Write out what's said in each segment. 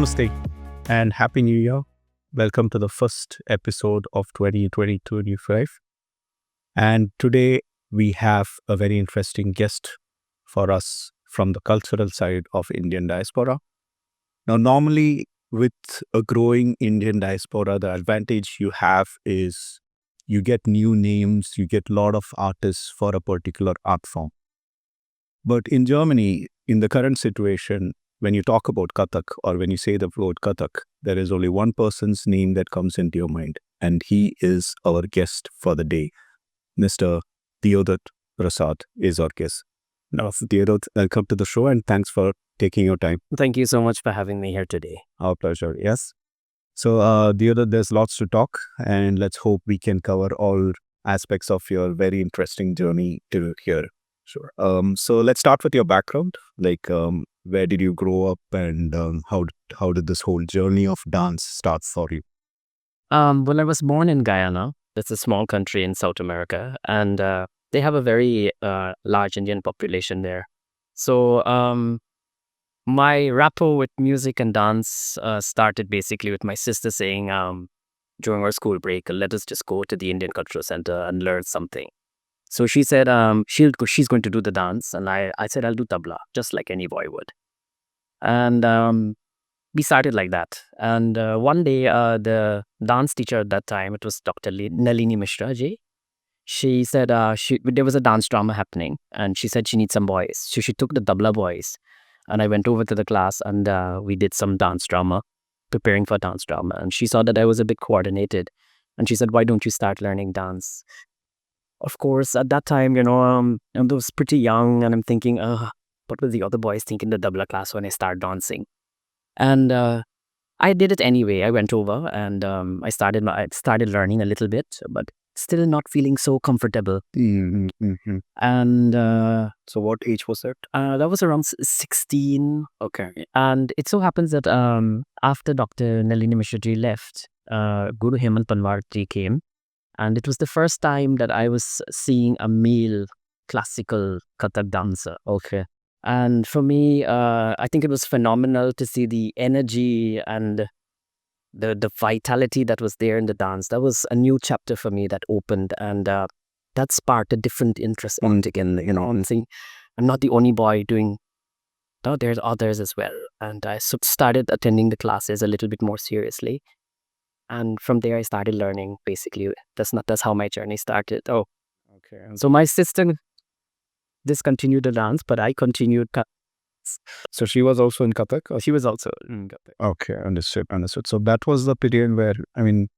Namaste and Happy New Year. Welcome to the first episode of 2022-25. And today we have a very interesting guest for us from the cultural side of Indian diaspora. Now, normally with a growing Indian diaspora, the advantage you have is you get new names, you get a lot of artists for a particular art form. But in Germany, in the current situation, when you talk about Kathak or when you say the word Kathak, there is only one person's name that comes into your mind, and he is our guest for the day. Mr. Deodatt Persaud is our guest. Now, Deodatt, welcome to the show and thanks for taking your time. Thank you so much for having me here today. Our pleasure, yes. So, Deodatt, there's lots to talk, and let's hope we can cover all aspects of your very interesting journey to here. Sure. So let's start with your background. Where did you grow up, and how did this whole journey of dance start for you? Well, I was born in Guyana. That's a small country in South America, and they have a very large Indian population there. So my rapport with music and dance started basically with my sister saying during our school break, let us just go to the Indian Cultural Center and learn something. So she said she's going to do the dance, and I said I'll do tabla, just like any boy would. And we started like that. And one day, the dance teacher at that time, it was Dr. Nalini Mishra ji. She said there was a dance drama happening, and she said she needs some boys. So she took the tabla boys, and I went over to the class, and we did some dance drama, preparing for dance drama. And she saw that I was a bit coordinated, and she said, "Why don't you start learning dance?" Of course, at that time, I was pretty young, and I'm thinking, what will the other boys think in the tabla class when I start dancing? And I did it anyway. I went over and I started learning a little bit, but still not feeling so comfortable. Mm-hmm. And So what age was that? that was around 16. Okay. And it so happens that after Dr. Nalini Mishra ji left, Guru Hemant Panwar ji came. And it was the first time that I was seeing a male classical Kathak dancer. Okay. And for me, I think it was phenomenal to see the energy and the vitality that was there in the dance. That was a new chapter for me that opened, and that sparked a different interest again. And saying, I'm not the only boy doing. No, there's others as well. And I started attending the classes a little bit more seriously. And from there, I started learning. Basically, that's how my journey started. Oh, okay. So my sister discontinued the dance, but I continued. So she was also in Kathak? She was also in Kathak. Okay, understood. So that was the period where, when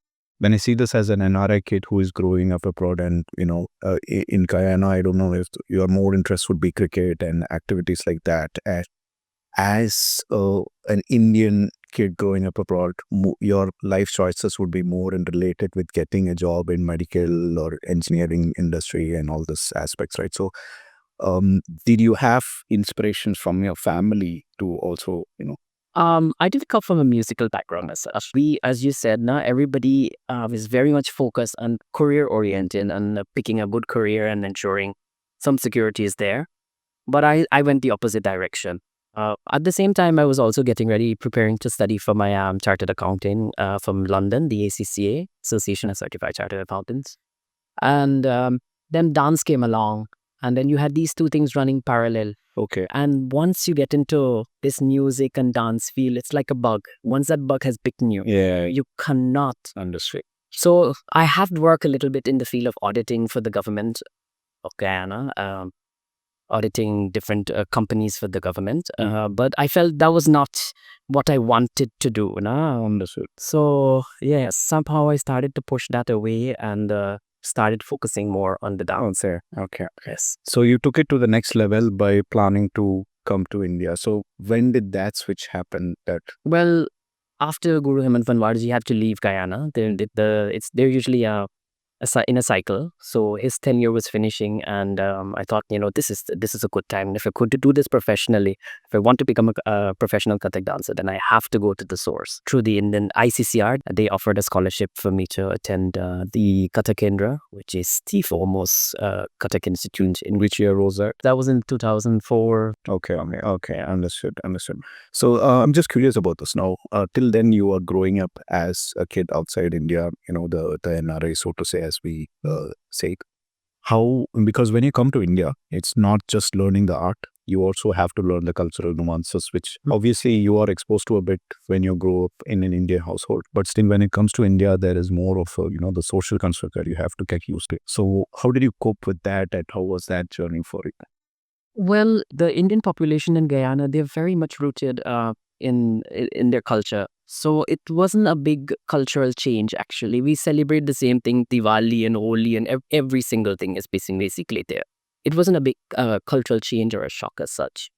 I see this as an NRI kid who is growing up abroad and, in Guyana, I don't know if your more interest would be cricket and activities like that. As an Indian kid growing up abroad, your life choices would be more related with getting a job in medical or engineering industry and all these aspects, right? So did you have inspirations from your family to also, I didn't come from a musical background as such. We, as you said, now everybody is very much focused on career oriented and picking a good career and ensuring some security is there. But I went the opposite direction. At the same time, I was also preparing to study for my chartered accounting from London, the ACCA, Association of Certified Chartered Accountants. And then dance came along, and then you had these two things running parallel. Okay. And once you get into this music and dance field, it's like a bug. Once that bug has bitten you, you cannot. Understood. So I have worked a little bit in the field of auditing for the government of Guyana. Auditing different companies for the government. But I felt that was not what I wanted to do. Understood. So, yes, somehow I started to push that away and started focusing more on the dance. Okay. Yes. So you took it to the next level by planning to come to India. So when did that switch happen? Well, after Guru Hemant Panwar ji had to leave Guyana, they're usually in a cycle. So his tenure was finishing, and I thought, this is a good time. And if I could do this professionally, if I want to become a professional Kathak dancer, then I have to go to the source. Through the Indian ICCR, they offered a scholarship for me to attend the Kathak Kendra, which is the foremost Kathak institute. In Which year was that? That was in 2004. Okay, understood. So I'm just curious about this now. Till then, you were growing up as a kid outside India, the NRI, so to say, as we say. How, because when you come to India, it's not just learning the art, you also have to learn the cultural nuances, which obviously you are exposed to a bit when you grow up in an Indian household. But still, when it comes to India, there is more of the social construct that you have to get used to. So how did you cope with that, and how was that journey for you? Well, the Indian population in Guyana, they're very much rooted in their culture. So it wasn't a big cultural change, actually. We celebrate the same thing, Diwali and Holi, and every single thing is basically there. It wasn't a big cultural change or a shock as such.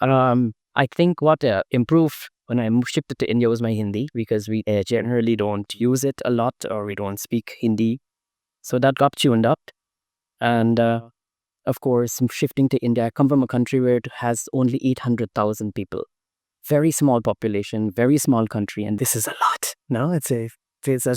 I think what improved when I shifted to India was my Hindi, because we generally don't use it a lot, or we don't speak Hindi. So that got tuned up. And of course, shifting to India, I come from a country where it has only 800,000 people. Very small population, very small country, and this is a lot. No, it's a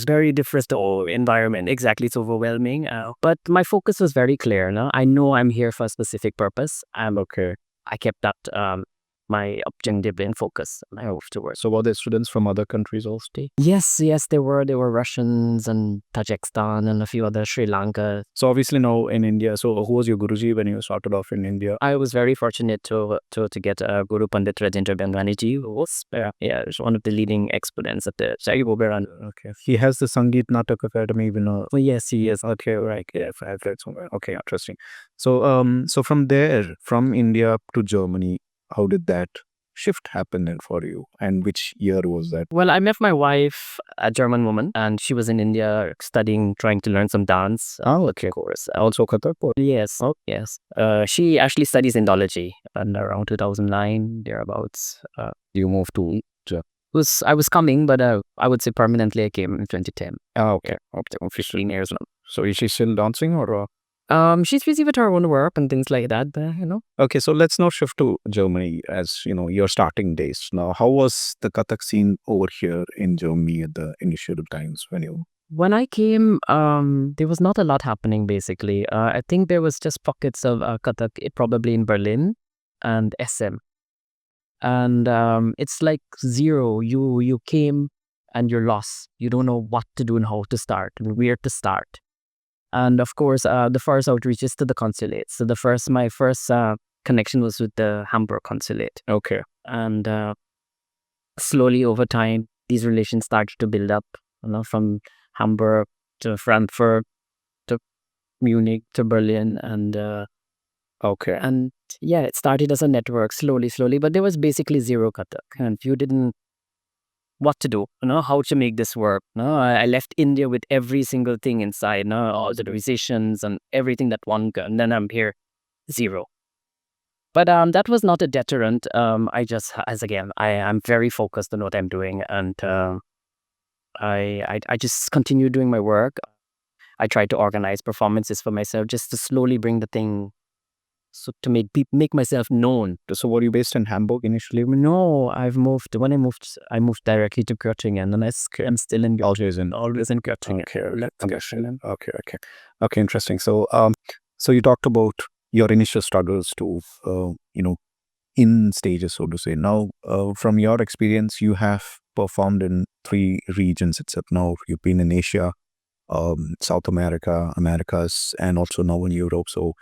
very different environment. Exactly, it's overwhelming. But my focus was very clear. No, I know I'm here for a specific purpose. Okay. I kept that my objective in focus, and I moved towards. So were there students from other countries also? Yes, there were Russians and Tajikistan and a few other Sri Lanka. So obviously now in India, so who was your Guruji when you started off in India? I was very fortunate to get Guru Pandit Rajendra Benganiji, who was one of the leading exponents at the Sai Boberan. Okay. He has the Sangeet Natak Academy even. Well, yes, he is. Okay, right. Yeah, I've read somewhere. Okay, interesting. So from there, from India to Germany, how did that shift happen then for you, and which year was that? Well, I met my wife, a German woman, and she was in India studying, trying to learn some dance. Okay. Of course. Also Kathak? Yes. Oh, yes. She actually studies Indology, and around 2009, thereabouts. You moved to I was coming, but I would say permanently I came in 2010. okay. 15 years now. So is she still dancing or? She's busy with her own work and things like that, but Okay, so let's now shift to Germany as your starting days. Now, how was the Kathak scene over here in Germany at the initial times when you? When I came, there was not a lot happening, basically. I think there was just pockets of Kathak, probably in Berlin and SM. And it's like zero. You came and you're lost. You don't know what to do and how to start and where to start. And of course, the first outreach is to the consulate. So my first connection was with the Hamburg consulate. Okay. And slowly over time, these relations started to build up, from Hamburg to Frankfurt to Munich to Berlin. And Okay. and yeah, it started as a network slowly, but there was basically zero Kathak. And you didn't what to do, how to make this work. I left India with every single thing inside, all the musicians and everything that one got, and then I'm here, zero. But that was not a deterrent. I just, I'm very focused on what I'm doing, and I just continue doing my work. I try to organize performances for myself just to slowly bring the thing, so to make myself known. So were you based in Hamburg initially? No, I moved directly to Göttingen, and I'm still in Göttingen. Always in Göttingen. Okay, interesting. So so you talked about your initial struggles to in stages, so to say. Now, from your experience, you have performed in 3 regions itself. Now you've been in Asia, South America, Americas, and also now in Europe. So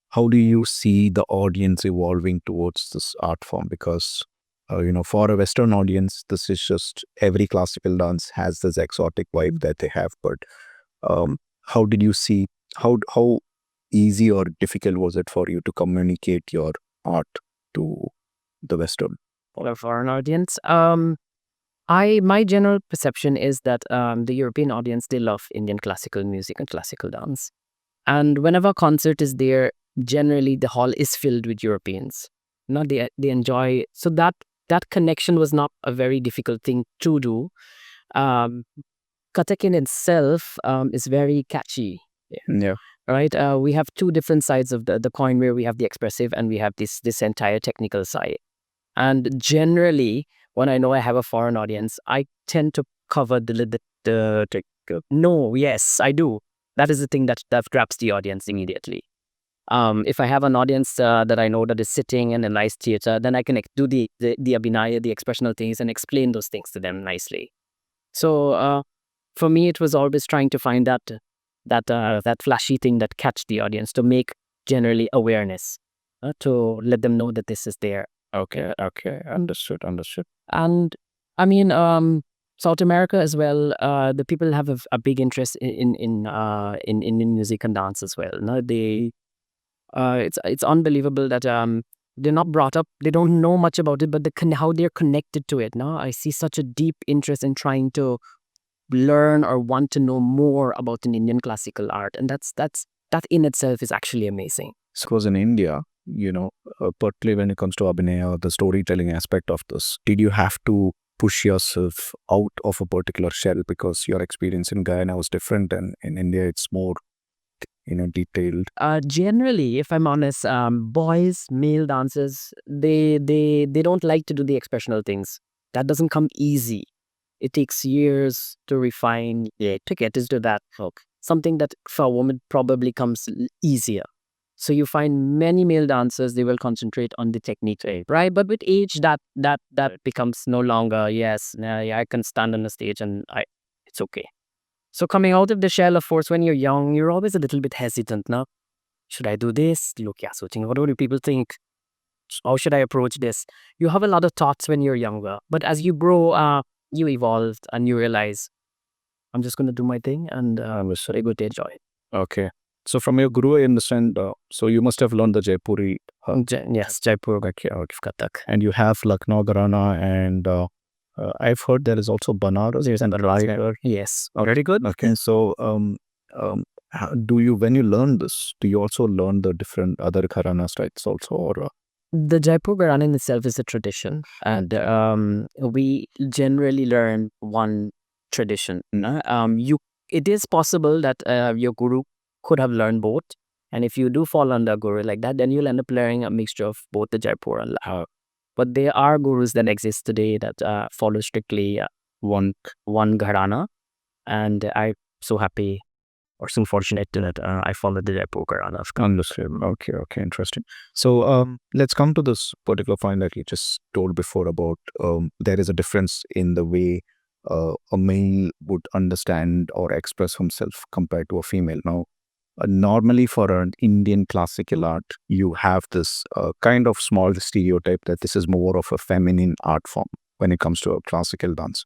how do you see the audience evolving towards this art form? Because, for a Western audience, this is just every classical dance has this exotic vibe that they have. But how did you see, how easy or difficult was it for you to communicate your art to the Western? For a foreign audience, my general perception is that the European audience, they love Indian classical music and classical dance. And whenever a concert is there, generally the hall is filled with Europeans. They enjoy. So that connection was not a very difficult thing to do. Kathak in itself is very catchy. Yeah. Right? We have two different sides of the coin, where we have the expressive and we have this entire technical side. And generally, when I know I have a foreign audience, I tend to cover no, yes, I do. That is the thing that grabs the audience immediately. If I have an audience that I know that is sitting in a nice theater, then I can do the abhinaya, the expressional things, and explain those things to them nicely. So for me, it was always trying to find that flashy thing that catch the audience, to make generally awareness, to let them know that this is there. Okay. Understood. And I mean, South America as well. The people have a big interest in music and dance as well. No, it's unbelievable that they're not brought up. They don't know much about it, but how they're connected to it. No, I see such a deep interest in trying to learn or want to know more about an Indian classical art, and that in itself is actually amazing. Suppose in India, particularly when it comes to Abhinaya, the storytelling aspect of this, did you have to push yourself out of a particular shell because your experience in Guyana was different, and in India it's more, detailed? Generally, if I'm honest, boys, male dancers, they don't like to do the expressional things. That doesn't come easy. It takes years to refine, to get into that hook. Something that for a woman probably comes easier. So you find many male dancers, they will concentrate on the technique, right? But with age, that becomes no longer, yes, yeah, I can stand on the stage and it's okay. So coming out of the shell, of course, when you're young, you're always a little bit hesitant, no? Should I do this? Look, yeah, switching. What do people think? How should I approach this? You have a lot of thoughts when you're younger, but as you grow, you evolve and you realize, I'm just going to do my thing, and I'm very good to enjoy it. Okay. So from your guru, I understand, so you must have learned the Jaipuri. Yes, Jaipur Kathak. And you have Lucknow Gharana, and I've heard there is also Banaras. There's an Rajgarh. Yes. Very good. Okay. So when you learn this, do you also learn the different other Gharana styles also, or? The Jaipur Gharana in itself is a tradition, and we generally learn one tradition. It is possible that your guru could have learned both, and if you do fall under a guru like that, then you'll end up learning a mixture of both the Jaipur and Lucknow. But there are gurus that exist today that follow strictly one Gharana, and I'm so happy or so fortunate that I followed the Jaipur Gharana. Understood. Okay, interesting. So let's come to this particular point that you just told before about there is a difference in the way a male would understand or express himself compared to a female. Now, normally for an Indian classical art, you have this kind of small stereotype that this is more of a feminine art form when it comes to a classical dance.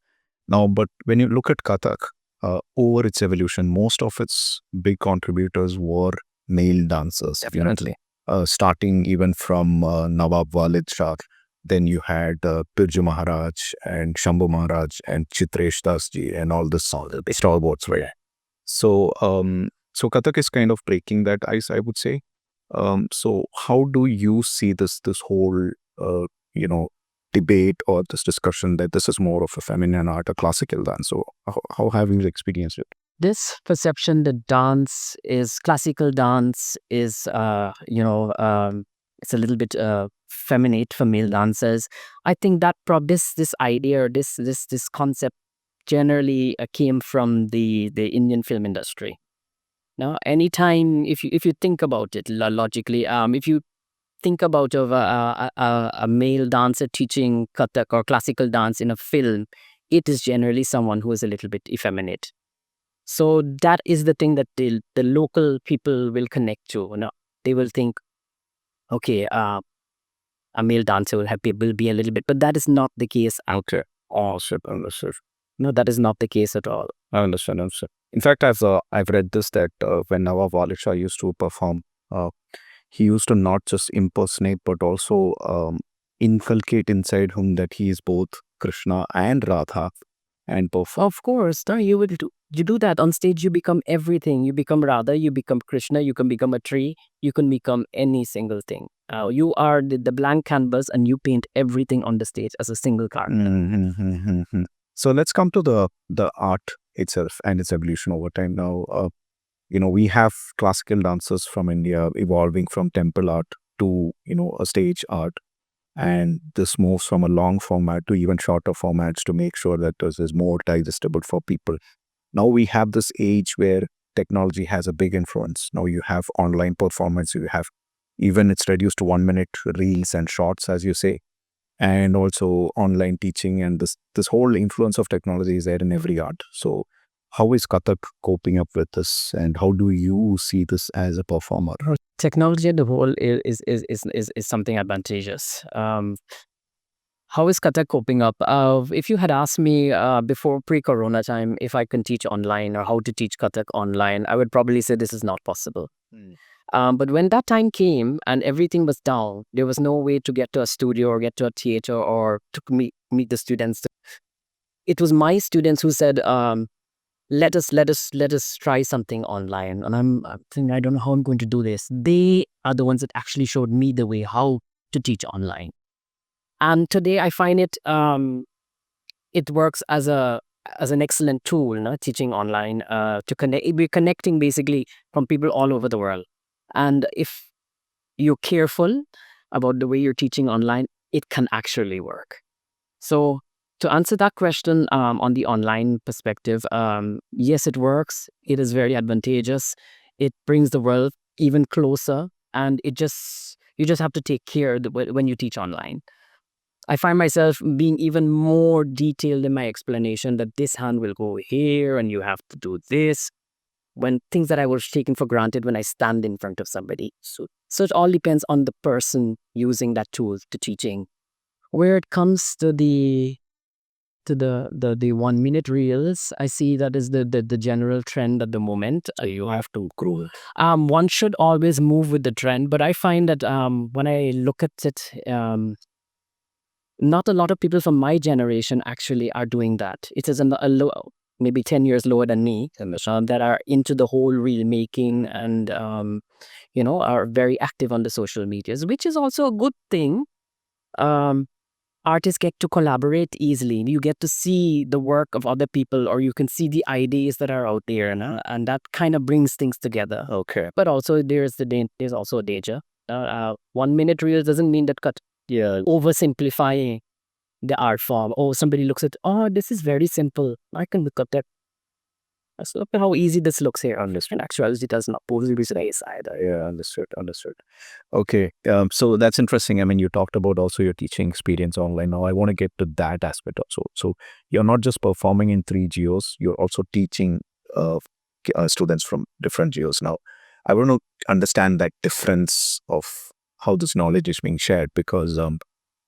Now, but when you look at Kathak, over its evolution, most of its big contributors were male dancers. Definitely. Starting even from Nawab Walid Shah, then you had Birju Maharaj and Shambhu Maharaj and Chitresh Das ji and all the stalwarts were. So Kathak is kind of breaking that ice, I would say. So how do you see this whole debate or this discussion that this is more of a feminine art, a classical dance? So how have you experienced it? This perception that classical dance is, it's a little bit feminine for male dancers. I think that this idea or this concept generally came from the Indian film industry. Now, anytime if you think about it logically, if you think about a male dancer teaching Kathak or classical dance in a film, it is generally someone who is a little bit effeminate. So that is the thing that the local people will connect to. They will think, okay, a male dancer will be a little bit, but that is not the case out there. Understood. No, that is not the case at all. I understand. In fact, I've read this that when Nawab Walid Shah used to perform, he used to not just impersonate but also inculcate inside him that he is both Krishna and Radha, and perform. Of course, no, you do that on stage. You become everything. You become Radha. You become Krishna. You can become a tree. You can become any single thing. You are the blank canvas, and you paint everything on the stage as a single character. So let's come to the art itself and its evolution over time. Now, we have classical dancers from India evolving from temple art to, a stage art. And this moves from a long format to even shorter formats to make sure that this is more digestible for people. Now we have this age where technology has a big influence. Now you have online performance, you have even it's reduced to 1 minute reels and shorts, as you say, and also online teaching. And this whole influence of technology is there in every art. So how is Kathak coping up with this, and how do you see this as a performer? Technology at the whole is something advantageous. How is Kathak coping up? If you had asked me before pre-corona time if I can teach online or how to teach Kathak online, I would probably say this is not possible. But when that time came and everything was down, there was no way to get to a studio or get to a theater or to meet the students. It was my students who said, let us try something online. And I'm thinking, I don't know how I'm going to do this. They are the ones that actually showed me the way how to teach online. And today I find it works as an excellent tool, teaching online, to connect. We're connecting basically from people all over the world. And if you're careful about the way you're teaching online, it can actually work. So to answer that question, on the online perspective, yes, it works. It is very advantageous. It brings the world even closer, and you just have to take care when you teach online. I find myself being even more detailed in my explanation, that this hand will go here and you have to do this, when things that I was taking for granted when I stand in front of somebody. So it all depends on the person using that tool to teaching. Where it comes to the 1 minute reels, I see that is the general trend at the moment. You have to grow. One should always move with the trend, but I find that when I look at it, not a lot of people from my generation actually are doing that. It is maybe 10 years lower than me, that are into the whole reel making and, are very active on the social medias, which is also a good thing. Artists get to collaborate easily. You get to see the work of other people, or you can see the ideas that are out there, and that kind of brings things together. Okay. But also there's also a danger. 1 minute reels doesn't mean that oversimplifying the art form. Oh, somebody looks at, this is very simple, I can look up that. Let's look at how easy this looks here. Understood. And actually, it does not pose this nice either. Yeah, understood. Okay, so that's interesting. I mean, you talked about also your teaching experience online. Now I want to get to that aspect also. So you're not just performing in 3 geos, you're also teaching students from different geos. Now I want to understand that difference of how this knowledge is being shared, because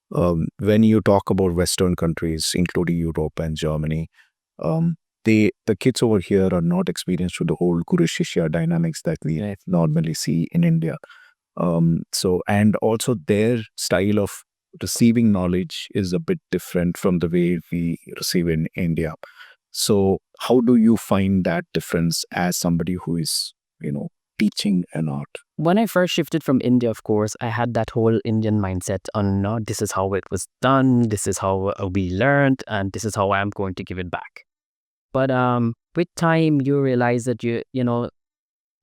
when you talk about Western countries, including Europe and Germany, the kids over here are not experienced with the whole guru shishya dynamics that we normally see in India. So, and also their style of receiving knowledge is a bit different from the way we receive in India. So how do you find that difference as somebody who is, teaching an art? When I first shifted from India, of course, I had that whole Indian mindset on, this is how it was done, this is how we learned, and this is how I'm going to give it back. But with time, you realize that you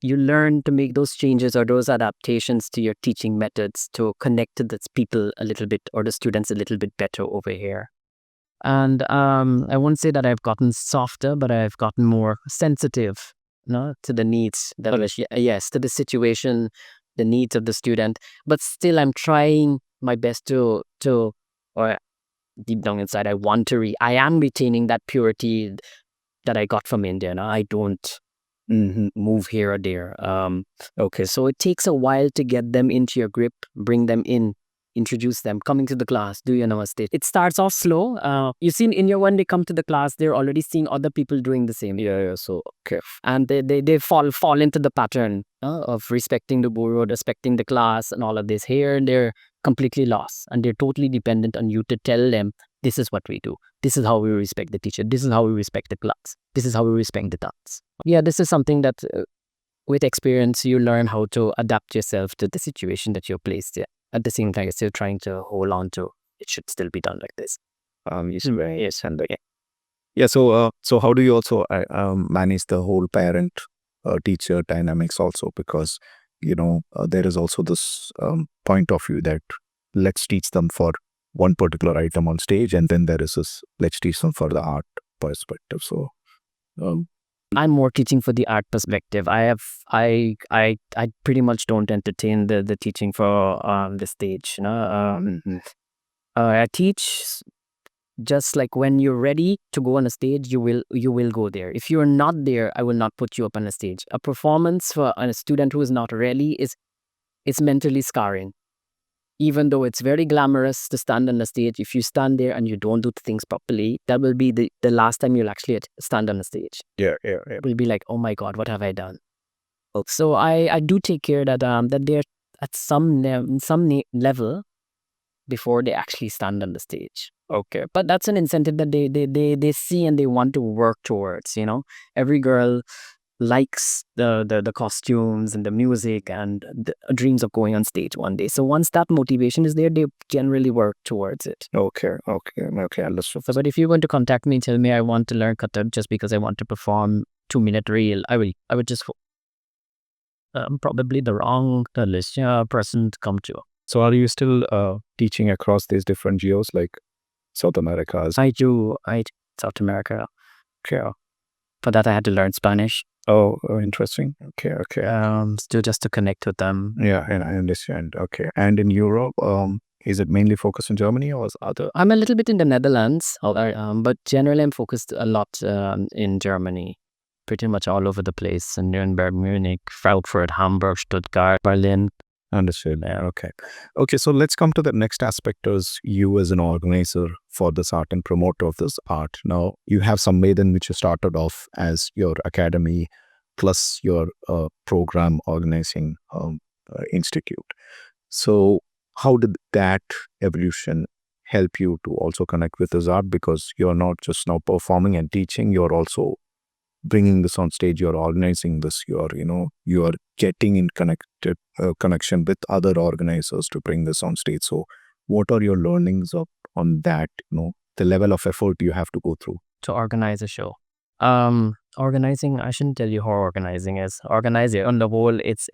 learn to make those changes or those adaptations to your teaching methods to connect to the people a little bit, or the students a little bit better over here. And I won't say that I've gotten softer, but I've gotten more sensitive, to the needs, to the situation, the needs of the student. But still, I'm trying my best or deep down inside, I am retaining that purity that I got from India. I don't move here or there. Okay, so it takes a while to get them into your grip, bring them in, introduce them, coming to the class, do your namaste. It starts off slow. You see in India, when they come to the class, they're already seeing other people doing the same. So okay. And they fall into the pattern of respecting the guru, respecting the class, and all of this. Here, they're completely lost, and they're totally dependent on you to tell them, this is what we do. This is how we respect the teacher. This is how we respect the class. This is how we respect the dance. Yeah, this is something that with experience, you learn how to adapt yourself to the situation that you're placed in. At the same time, you're still trying to hold on to, it should still be done like this. Yes, and Yeah. So how do you also manage the whole parent teacher dynamics also? Because there is also this point of view that let's teach them for one particular item on stage, and then there is this let's teach them for the art perspective. So um, I'm more teaching for the art perspective. I pretty much don't entertain the teaching for the stage. I teach just like when you're ready to go on a stage, you will go there. If you're not there, I will not put you up on a stage. A performance for a student who is not ready is it's mentally scarring. Even though it's very glamorous to stand on the stage, if you stand there and you don't do things properly, that will be the last time you'll actually stand on the stage. yeah. It will be like, oh my God, what have I done? So I do take care that they're at some level before they actually stand on the stage. Okay. But that's an incentive that they see and they want to work towards, Every girl likes the costumes and the music and the dreams of going on stage one day. So once that motivation is there, they generally work towards it. Okay. Understood. So, but if you're going to contact me, tell me I want to learn Kathak just because I want to perform 2-minute reel, I would just probably the wrong person to come to. So are you still teaching across these different geos like South America? I do South America. Okay. For that, I had to learn Spanish. Oh, interesting. Okay. Still just to connect with them. Yeah, and I understand. Okay. And in Europe, is it mainly focused in Germany or is other? I'm a little bit in the Netherlands, but generally I'm focused a lot in Germany. Pretty much all over the place. In Nuremberg, Munich, Frankfurt, Hamburg, Stuttgart, Berlin. Understood. Yeah. Okay. So let's come to the next aspect as you as an organizer for this art and promoter of this art. Now, you have some Maiden which you started off as your academy plus your program organizing institute. So how did that evolution help you to also connect with this art? Because you're not just now performing and teaching, you're also bringing this on stage, you're organizing this, you're getting in connection with other organizers to bring this on stage. So what are your learnings on that, the level of effort you have to go through to organize a show? Organizing, I shouldn't tell you how organizing is. Organizing on the whole, it's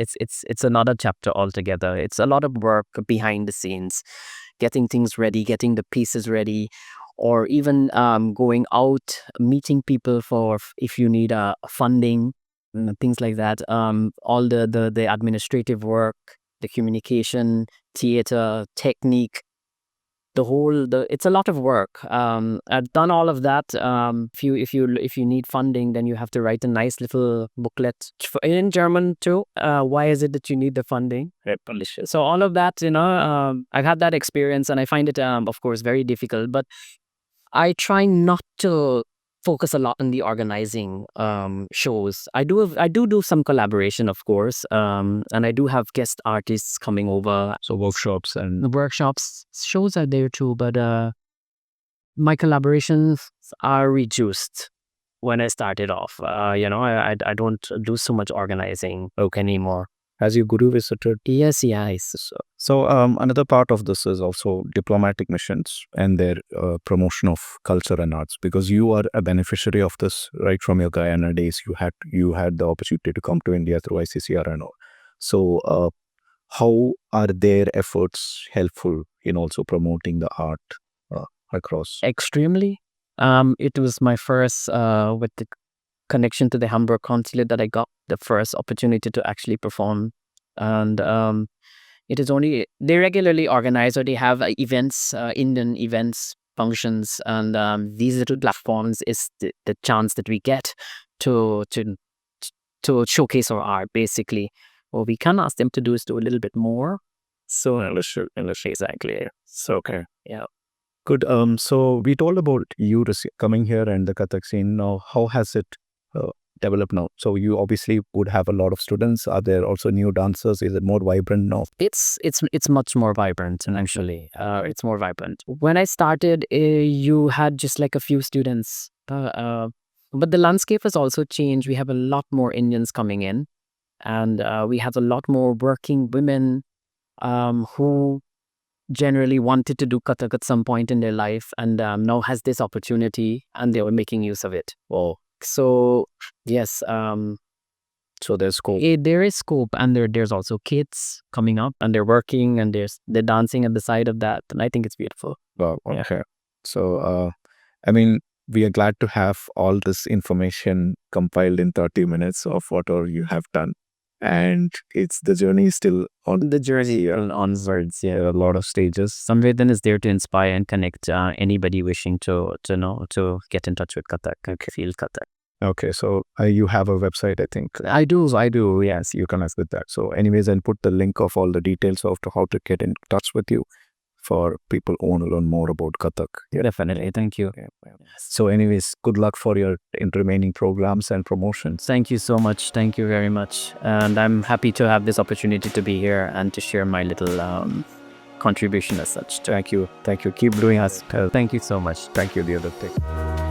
another chapter altogether. It's a lot of work behind the scenes, getting things ready, getting the pieces ready, or even going out, meeting people for if you need funding, things like that. All the administrative work, the communication, theater, technique, it's a lot of work. I've done all of that. If you need funding, then you have to write a nice little booklet in German too. Why is it that you need the funding? So all of that, I've had that experience, and I find it, of course, very difficult. But I try not to focus a lot on the organizing shows. I do some collaboration, of course, and I do have guest artists coming over. so workshops and The workshops, shows are there too, but my collaborations are reduced when I started off. I don't do so much organizing anymore. has your guru visited? Yes. So another part of this is also diplomatic missions and their promotion of culture and arts, because you are a beneficiary of this right from your Guyana days. You had the opportunity to come to India through ICCR and all. So how are their efforts helpful in also promoting the art across? Extremely. It was my first with the connection to the Hamburg consulate that I got the first opportunity to actually perform, and it is only they regularly organize, or they have events, Indian events, functions, and these little platforms is the chance that we get to showcase our art. Basically, what we can ask them to do is do a little bit more. So exactly. So Okay. yeah. Good. So we told about you coming here and the Kathak scene. Now, how has it developed now? So you obviously would have a lot of students. Are there also new dancers? Is it more vibrant now? It's much more vibrant, and actually, it's more vibrant. When I started, you had just like a few students, but the landscape has also changed. We have a lot more Indians coming in, and we have a lot more working women who generally wanted to do Kathak at some point in their life and now has this opportunity and they were making use of it. Oh, So yes, so there's scope. there is scope, and there's also kids coming up and they're working and they're dancing at the side of that, and I think it's beautiful. Wow, Yeah. okay. So, I mean, we are glad to have all this information compiled in 30 minutes of whatever you have done. And the journey is still on. The journey onwards, yeah. There are a lot of stages. Samvedan is there to inspire and connect anybody wishing to get in touch with Kathak and feel Kathak. Okay, so you have a website, I think. I do. Yes, you connect with that. So anyways, I'll put the link of all the details of how to get in touch with you for people who want to learn more about Kathak. Yeah, definitely. Thank you. Yeah. So anyways, good luck for your remaining programs and promotions. Thank you so much. Thank you very much. And I'm happy to have this opportunity to be here and to share my little contribution as such. Thank you. Keep doing us. Thank you so much. Thank you, Deodatt.